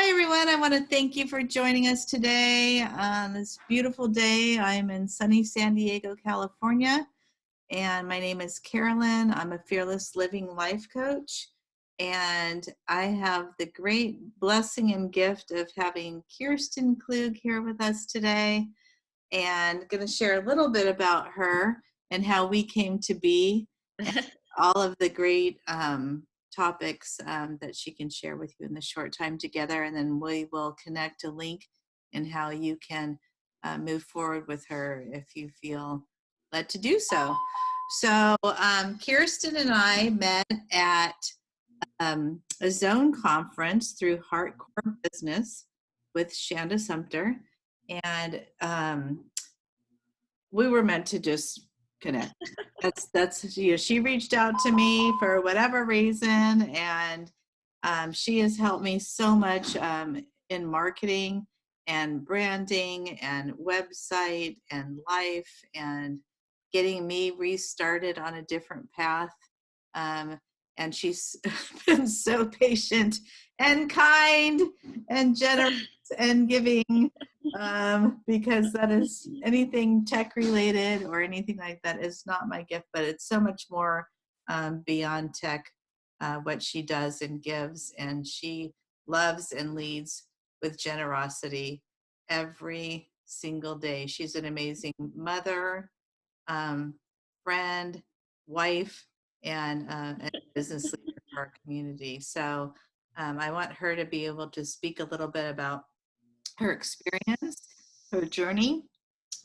Hi, everyone. I want to thank you for joining us today on this beautiful day. I'm in sunny San Diego, California, and my name is Carolyn. I'm a fearless living life coach, and I have the great blessing and gift of having Kirsten Klug here with us today, and going to share a little bit about her and how we came to be, and all of the great topics that she can share with you in the short time together. And then we will connect a link in how you can move forward with her if you feel led to do so. So Kirsten and I met at a zone conference through Hardcore Business with Shanda Sumter. And we were meant to just connect. That's you know, she reached out to me for whatever reason, and she has helped me so much in marketing and branding and website and life and getting me restarted on a different path. And she's been so patient and kind and generous and giving, because that is anything tech related or anything like that is not my gift, but it's so much more beyond tech, what she does and gives. And she loves and leads with generosity every single day. She's an amazing mother, friend, wife, and a business leader for our community. So I want her to be able to speak a little bit about her experience, her journey,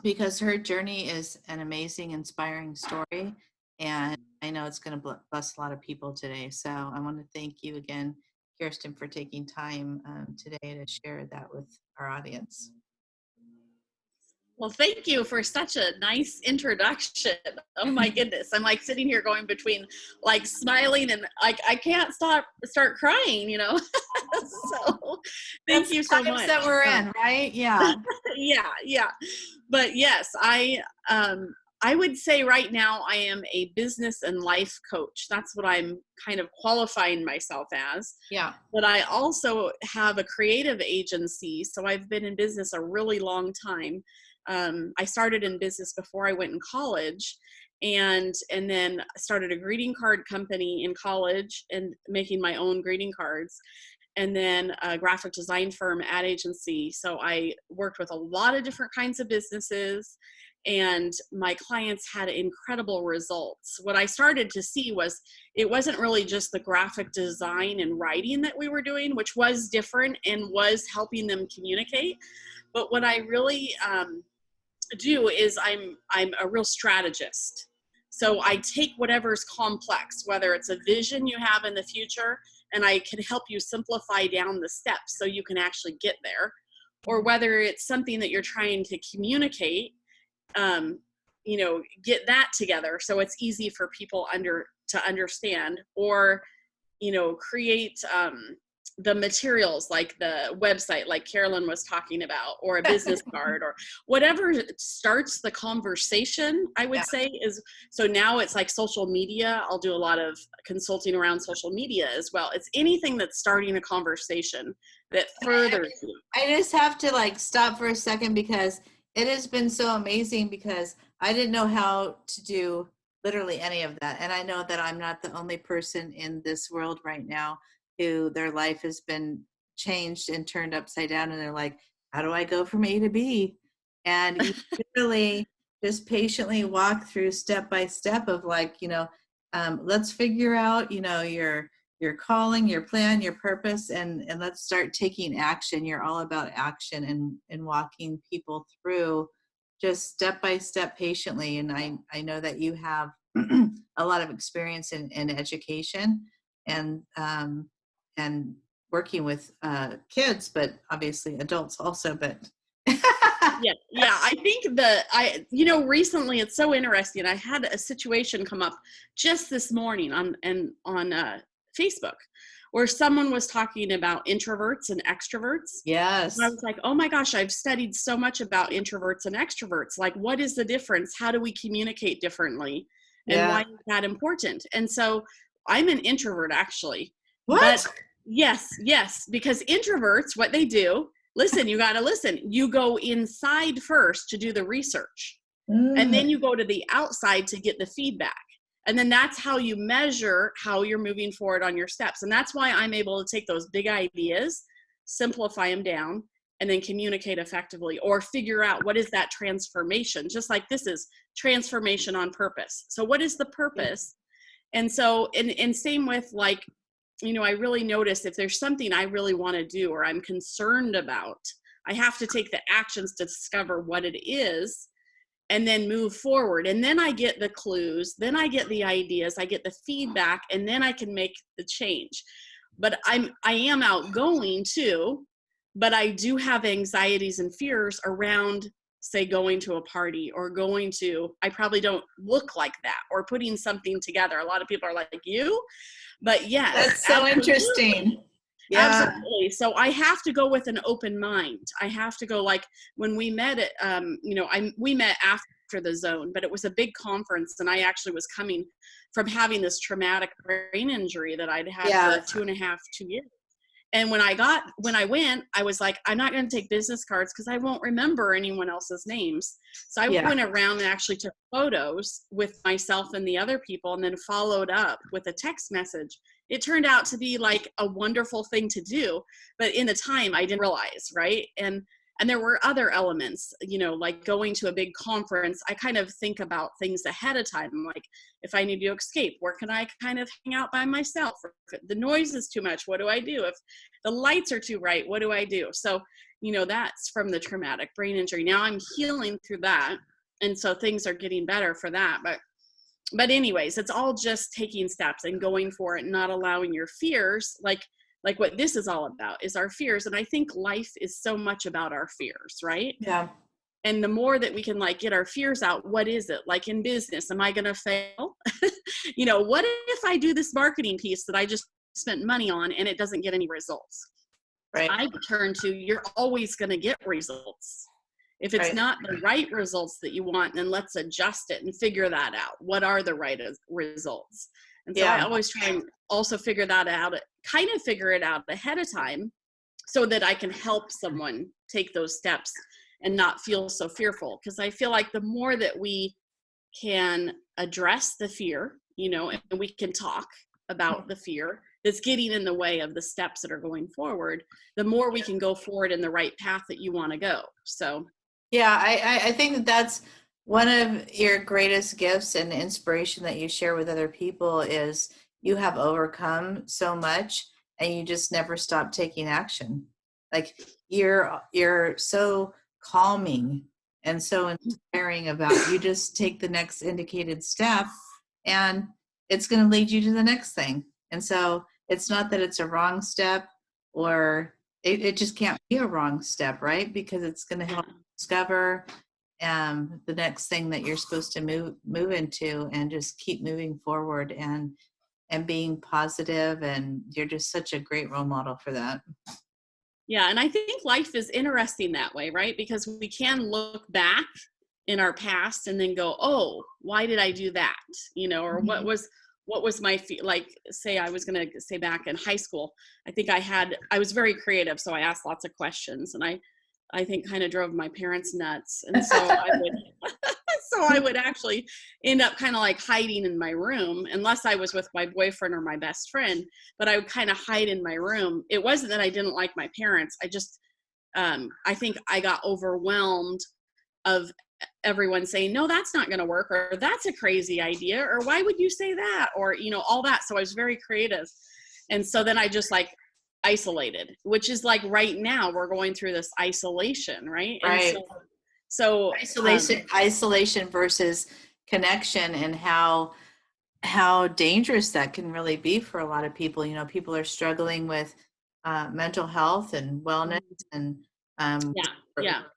because her journey is an amazing, inspiring story. And I know it's going to bless a lot of people today. So I want to thank you again, Kirsten, for taking time today to share that with our audience. Well, thank you for such a nice introduction. Oh my goodness. I'm like sitting here going between like smiling and like I can't start crying, you know. So thank you so much. That we're in, right? Yeah. Yeah. But yes, I would say right now I am a business and life coach. That's what I'm kind of qualifying myself as. Yeah. But I also have a creative agency. So I've been in business a really long time. I started in business before I went in college, and then started a greeting card company in college and making my own greeting cards, and then a graphic design firm, ad agency. So I worked with a lot of different kinds of businesses, and my clients had incredible results. What I started to see was it wasn't really just the graphic design and writing that we were doing, which was different and was helping them communicate. But what I really do is I'm a real strategist. So I take whatever's complex, whether it's a vision you have in the future, and I can help you simplify down the steps so you can actually get there, or whether it's something that you're trying to communicate, get that together so it's easy for people to understand, or create the materials like the website like Carolyn was talking about, or a business card, or whatever starts the conversation, I would say is. So now it's like social media. I'll do a lot of consulting around social media as well. It's anything that's starting a conversation that furthers you. I just have to stop for a second, because it has been so amazing, because I didn't know how to do literally any of that. And I know that I'm not the only person in this world right now who their life has been changed and turned upside down, and they're like, how do I go from A to B? And you literally just patiently walk through step by step of let's figure out, your calling, your plan, your purpose, and let's start taking action. You're all about action and walking people through just step by step patiently. And I know that you have a lot of experience in education and working with kids, but obviously adults also. But yeah, I think recently it's so interesting. I had a situation come up just this morning on Facebook, where someone was talking about introverts and extroverts. Yes. And I was like, oh my gosh, I've studied so much about introverts and extroverts. Like, what is the difference? How do we communicate differently? And why is that important? And so I'm an introvert, actually. What? But Yes, because introverts, what they do, listen, you got to listen. You go inside first to do the research, and Mm. then you go to the outside to get the feedback. And then that's how you measure how you're moving forward on your steps. And that's why I'm able to take those big ideas, simplify them down, and then communicate effectively, or figure out what is that transformation. Just like this is transformation on purpose. So what is the purpose? And so, and same with like, I really notice if there's something I really want to do or I'm concerned about, I have to take the actions to discover what it is and then move forward. And then I get the clues, then I get the ideas, I get the feedback, and then I can make the change. But I am outgoing too, but I do have anxieties and fears around, say, going to a party or I probably don't look like that, or putting something together. A lot of people are like, you? But yes, That's so interesting. Yeah. absolutely. So I have to go with an open mind. I have to go, like when we met at, we met after the zone, but it was a big conference, and I actually was coming from having this traumatic brain injury that I'd had for 2 years. And when I went, I was like, I'm not going to take business cards because I won't remember anyone else's names. So I went around and actually took photos with myself and the other people, and then followed up with a text message. It turned out to be like a wonderful thing to do, but in the time I didn't realize, right? And there were other elements, like going to a big conference. I kind of think about things ahead of time. Like if I need to escape, where can I kind of hang out by myself? If the noise is too much, what do I do? If the lights are too bright, what do I do? So, that's from the traumatic brain injury. Now I'm healing through that. And so things are getting better for that. But anyways, it's all just taking steps and going for it, not allowing your fears, like what this is all about is our fears. And I think life is so much about our fears, right? Yeah. And the more that we can like get our fears out, what is it? Like in business, am I going to fail? What if I do this marketing piece that I just spent money on and it doesn't get any results? Right. I turn to, you're always going to get results. If it's not the right results that you want, then let's adjust it and figure that out. What are the right results? And so I always try and also figure it out ahead of time so that I can help someone take those steps and not feel so fearful. Because I feel like the more that we can address the fear, and we can talk about the fear that's getting in the way of the steps that are going forward, the more we can go forward in the right path that you want to go. So yeah, I think that's one of your greatest gifts and inspiration that you share with other people is you have overcome so much and you just never stop taking action. Like you're so calming and so inspiring about you just take the next indicated step and it's going to lead you to the next thing. And so it's not that it's a wrong step or it just can't be a wrong step, right? Because it's going to help discover the next thing that you're supposed to move into and just keep moving forward and being positive. And you're just such a great role model for that. Yeah. And I think life is interesting that way, right? Because we can look back in our past and then go, oh, why did I do that? Or what was my like, say I was going to say back in high school, I think I was very creative. So I asked lots of questions and I think kind of drove my parents nuts. And so I would actually end up kind of like hiding in my room unless I was with my boyfriend or my best friend, but I would kind of hide in my room. It wasn't that I didn't like my parents. I just, I think I got overwhelmed of everyone saying, no, that's not going to work, or that's a crazy idea, or why would you say that? Or, all that. So I was very creative. And so then I just like isolated, which is like right now we're going through this isolation, right? Right. And so isolation versus connection, and how dangerous that can really be for a lot of people. People are struggling with mental health and wellness, and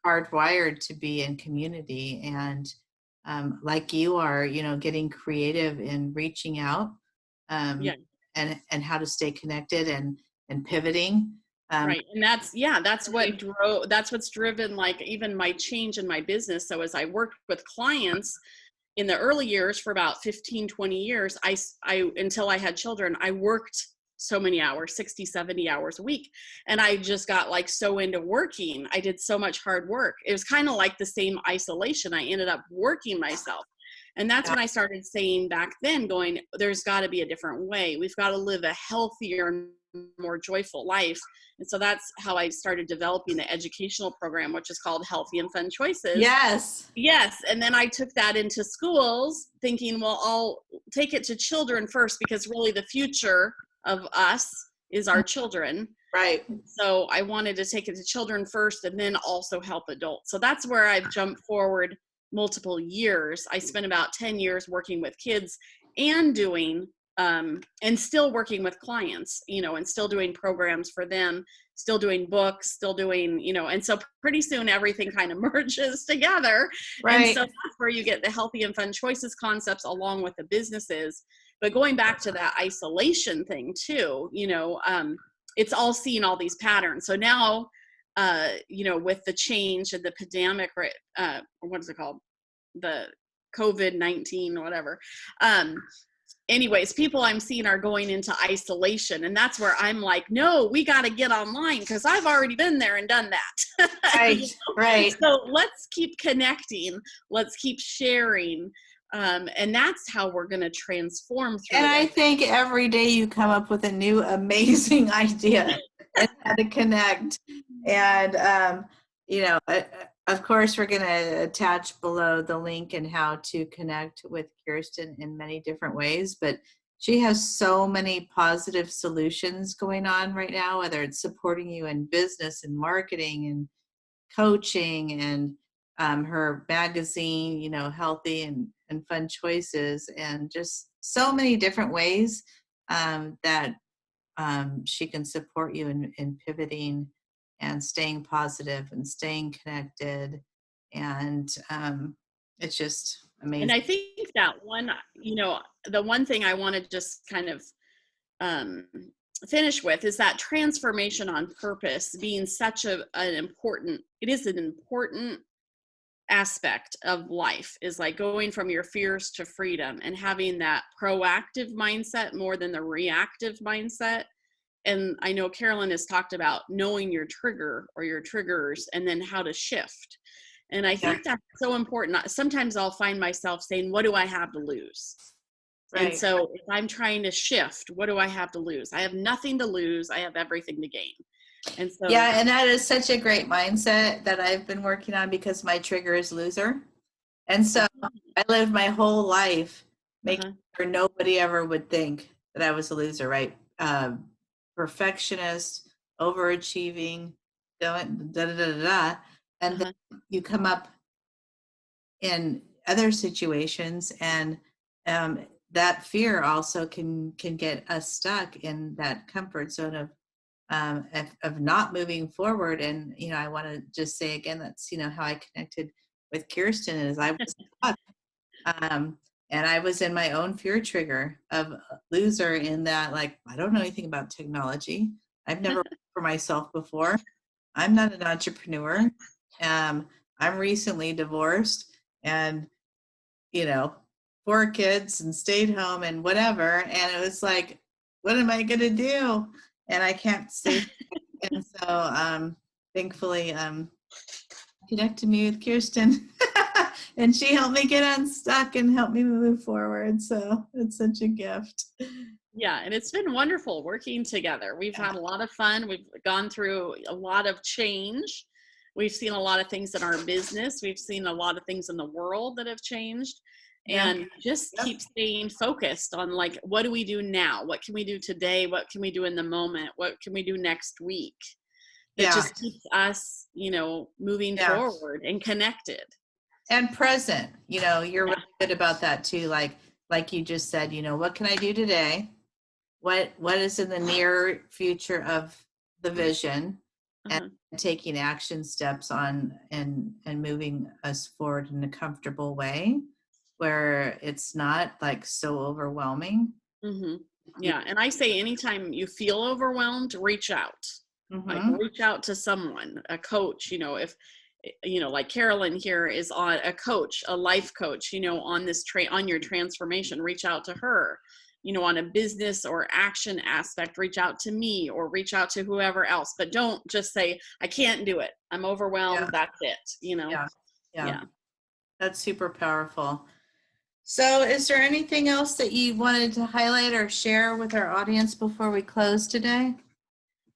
hardwired to be in community, and like you are, getting creative in reaching out, and how to stay connected and pivoting. Right. And that's what's driven like even my change in my business. So as I worked with clients in the early years for about 15, 20 years, I until I had children, I worked so many hours, 60, 70 hours a week. And I just got like so into working. I did so much hard work. It was kind of like the same isolation. I ended up working myself. And that's when I started saying back then, going, there's got to be a different way. We've got to live a healthier, more joyful life. And so that's how I started developing the educational program, which is called Healthy and Fun Choices. Yes. Yes. And then I took that into schools thinking, well, I'll take it to children first, because really the future of us is our children. Right. So I wanted to take it to children first and then also help adults. So that's where I've jumped forward multiple years. I spent about 10 years working with kids and doing and still working with clients, and still doing programs for them, still doing books, still doing, and so pretty soon everything kind of merges together. Right. And so that's where you get the healthy and fun choices concepts along with the businesses. But going back to that isolation thing too, it's all seeing all these patterns. So now, with the change and the pandemic, what is it called? The COVID-19 or whatever. Anyways, people I'm seeing are going into isolation, and that's where I'm like, no, we got to get online, because I've already been there and done that. Right. Right. So let's keep connecting. Let's keep sharing. And that's how we're going to transform through And I this. think every day you come up with a new amazing idea and how to connect. And, of course, we're going to attach below the link and how to connect with Kirsten in many different ways. But she has so many positive solutions going on right now, whether it's supporting you in business and marketing and coaching, and her magazine, Healthy and Fun Choices, and just so many different ways that she can support you in pivoting and staying positive and staying connected. And it's just amazing. And I think that one, the one thing I want to just kind of finish with is that transformation on purpose being such an important aspect of life, is like going from your fears to freedom and having that proactive mindset more than the reactive mindset. And I know Carolyn has talked about knowing your trigger or your triggers and then how to shift. And I think that's so important. Sometimes I'll find myself saying, what do I have to lose? Right. And so if I'm trying to shift, what do I have to lose? I have nothing to lose. I have everything to gain. And so, yeah, and that is such a great mindset that I've been working on, because my trigger is loser. And so I lived my whole life making sure nobody ever would think that I was a loser, right? Perfectionist, overachieving, going da da da da. And then you come up in other situations, and that fear also can get us stuck in that comfort zone of not moving forward. And I want to just say again, that's how I connected with Kirsten, is I was stuck, and I was in my own fear trigger of loser, in that, like, I don't know anything about technology. I've never worked for myself before. I'm not an entrepreneur. I'm recently divorced, and 4 kids, and stayed home and whatever. And it was like, what am I going to do? And I can't stay. And so thankfully connected me with Kirsten and she helped me get unstuck and helped me move forward. So it's such a gift. Yeah, and it's been wonderful working together. We've had a lot of fun. We've gone through a lot of change. We've seen a lot of things in our business. We've seen a lot of things in the world that have changed. And just keep staying focused on, like, what do we do now? What can we do today? What can we do in the moment? What can we do next week? That just keeps us, moving forward and connected. And present. You're really good about that too. Like you just said, what can I do today? What is in the near future of the vision, and taking action steps on and moving us forward in a comfortable way, where it's not like so overwhelming. Yeah. And I say, anytime you feel overwhelmed, reach out. Like, reach out to someone, a coach, if, like Carolyn here is on a coach, a life coach, on this on your transformation, reach out to her. on a business or action aspect, reach out to me or reach out to whoever else, but don't just say, I can't do it, I'm overwhelmed, that's it. Yeah. Yeah. That's super powerful. So is there anything else that you wanted to highlight or share with our audience before we close today?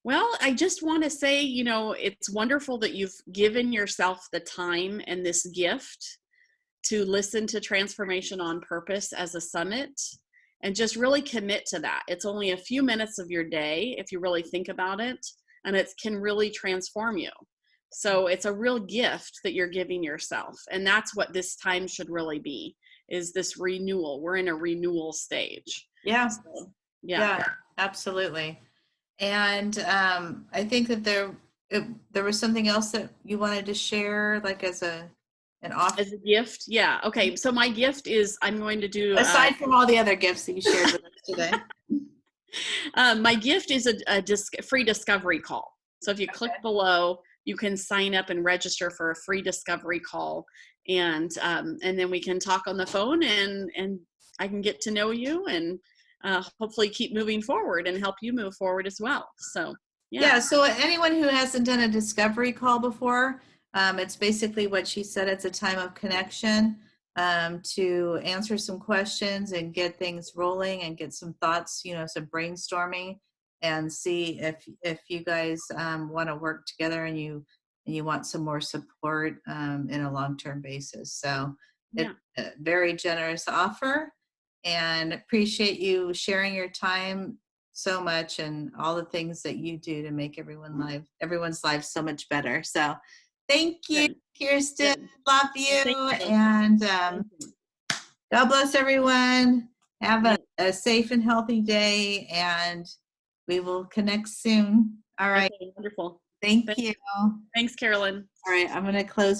Well, I just want to say, it's wonderful that you've given yourself the time and this gift to listen to Transformation on Purpose as a summit, and just really commit to that. It's only a few minutes of your day if you really think about it, and it can really transform you. So it's a real gift that you're giving yourself. And that's what this time should really be, is this renewal. We're in a renewal stage. Yeah. So, yeah, absolutely. And I think that there was something else that you wanted to share, like as an offer. As a gift? Yeah. Okay. So my gift is I'm going to do... Aside from all the other gifts that you shared with us today. My gift is a free discovery call. So if you click below, you can sign up and register for a free discovery call. And then we can talk on the phone, and I can get to know you and hopefully keep moving forward and help you move forward as well. So, yeah. So anyone who hasn't done a discovery call before, it's basically what she said. It's a time of connection to answer some questions and get things rolling and get some thoughts, some brainstorming, and see if you guys want to work together and you want some more support in a long-term basis. So it's a very generous offer, and appreciate you sharing your time so much and all the things that you do to make everyone's life so much better. So thank you, Kirsten. Love you. And God bless everyone. Have a safe and healthy day, and we will connect soon. All right. Okay, wonderful. Thank you. Thanks, Carolyn. All right. I'm going to close